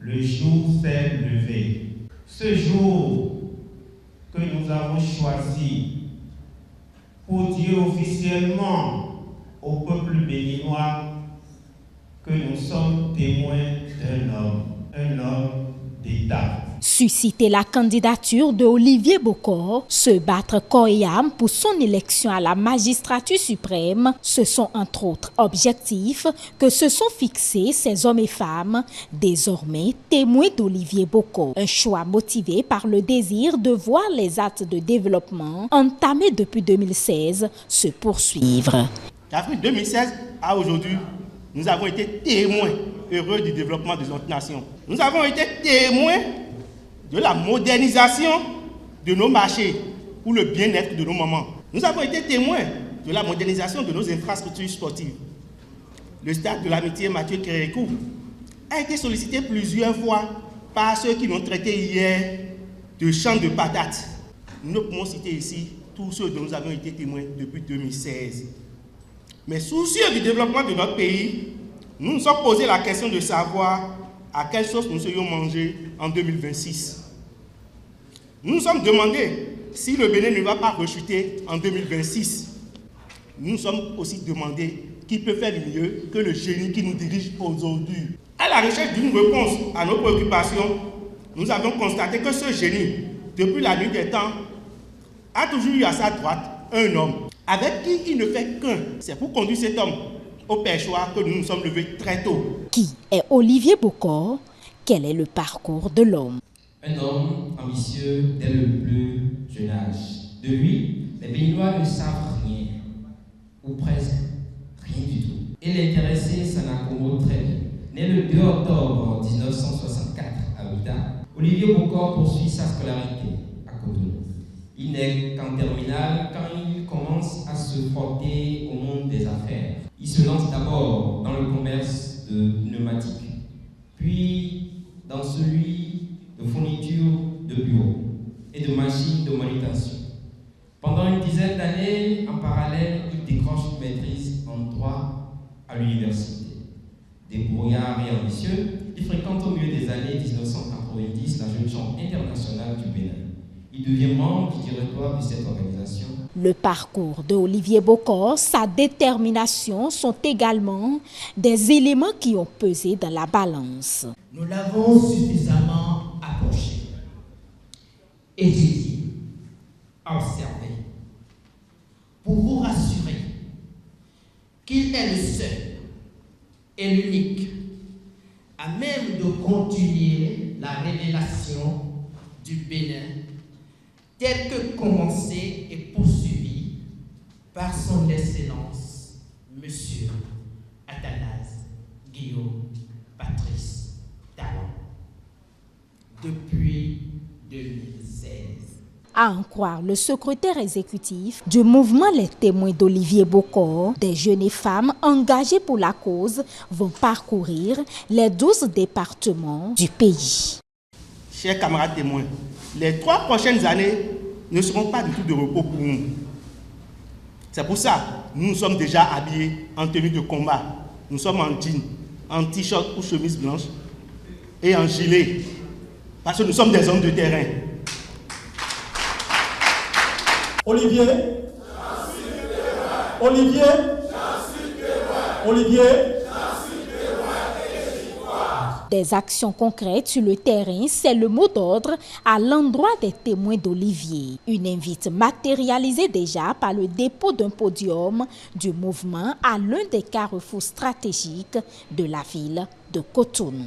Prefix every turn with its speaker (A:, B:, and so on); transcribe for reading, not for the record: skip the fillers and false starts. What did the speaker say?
A: le jour s'est levé. Ce jour que nous avons choisi pour dire officiellement au peuple béninois que nous sommes témoins un homme d'État.
B: Susciter la candidature de Olivier Bokor, se battre corps et âme pour son élection à la magistrature suprême, ce sont entre autres objectifs que se sont fixés ces hommes et femmes, désormais témoins d'Olivier Bokor. Un choix motivé par le désir de voir les actes de développement entamés depuis 2016 se poursuivre.
C: D'Afrique 2016 à aujourd'hui, nous avons été témoins heureux du développement de notre nation. Nous avons été témoins de la modernisation de nos marchés pour le bien-être de nos mamans. Nous avons été témoins de la modernisation de nos infrastructures sportives. Le stade de l'amitié Mathieu Kérékou a été sollicité plusieurs fois par ceux qui l'ont traité hier de champ de patates. Nous ne pouvons citer ici tous ceux dont nous avons été témoins depuis 2016. Mais soucieux du développement de notre pays, nous nous sommes posé la question de savoir à quelle sauce nous serions mangés en 2026. Nous nous sommes demandé si le Bénin ne va pas rechuter en 2026. Nous nous sommes aussi demandé qui peut faire mieux que le génie qui nous dirige aujourd'hui. À la recherche d'une réponse à nos préoccupations, nous avons constaté que ce génie, depuis la nuit des temps, a toujours eu à sa droite un homme avec qui il ne fait qu'un. C'est pour conduire cet homme au perchoir que nous nous sommes levés très tôt.
B: Qui est Olivier Bokor? Quel est le parcours de l'homme?
D: Un homme ambitieux dès le plus jeune âge. De lui, les Béninois ne savent rien, ou presque rien du tout. Et l'intéressé s'en accommode très bien. Né le 2 octobre 1964 à Ouida, Olivier Bokor poursuit sa scolarité à Cotonou. Il n'est qu'en terminale quand il commence à se frotter au monde des affaires. Il se lance d'abord dans le commerce de pneumatiques, puis dans celui de fourniture de bureaux et de machines de manutention. Pendant une dizaine d'années, en parallèle, il décroche une maîtrise en droit à l'université. Débrouillard et ambitieux, il fréquente au milieu des années 1990 la Jeune Chambre internationale du Bénin. Il devient membre du directoire de cette organisation.
B: Le parcours de Olivier Bokor, sa détermination sont également des éléments qui ont pesé dans la balance.
E: Nous l'avons suffisamment approché, étudié, observé, pour vous rassurer qu'il est le seul et l'unique à même de continuer la révélation du Bénin tel que commencé et poursuivi par son Excellence, Monsieur Athanase Guillaume Patrice Talon, depuis 2016.
B: À en croire le secrétaire exécutif du mouvement Les Témoins d'Olivier Bokor, des jeunes et femmes engagées pour la cause vont parcourir les 12 départements du pays.
C: Chers camarades témoins, les 3 prochaines années ne seront pas du tout de repos pour nous. C'est pour ça que nous nous sommes déjà habillés en tenue de combat. Nous sommes en jean, en t-shirt ou chemise blanche et en gilet, parce que nous sommes des hommes de terrain.
F: Olivier, Olivier, Olivier.
B: Des actions concrètes sur le terrain, c'est le mot d'ordre à l'endroit des témoins d'Olivier. Une invite matérialisée déjà par le dépôt d'un podium du mouvement à l'un des carrefours stratégiques de la ville de Cotonou.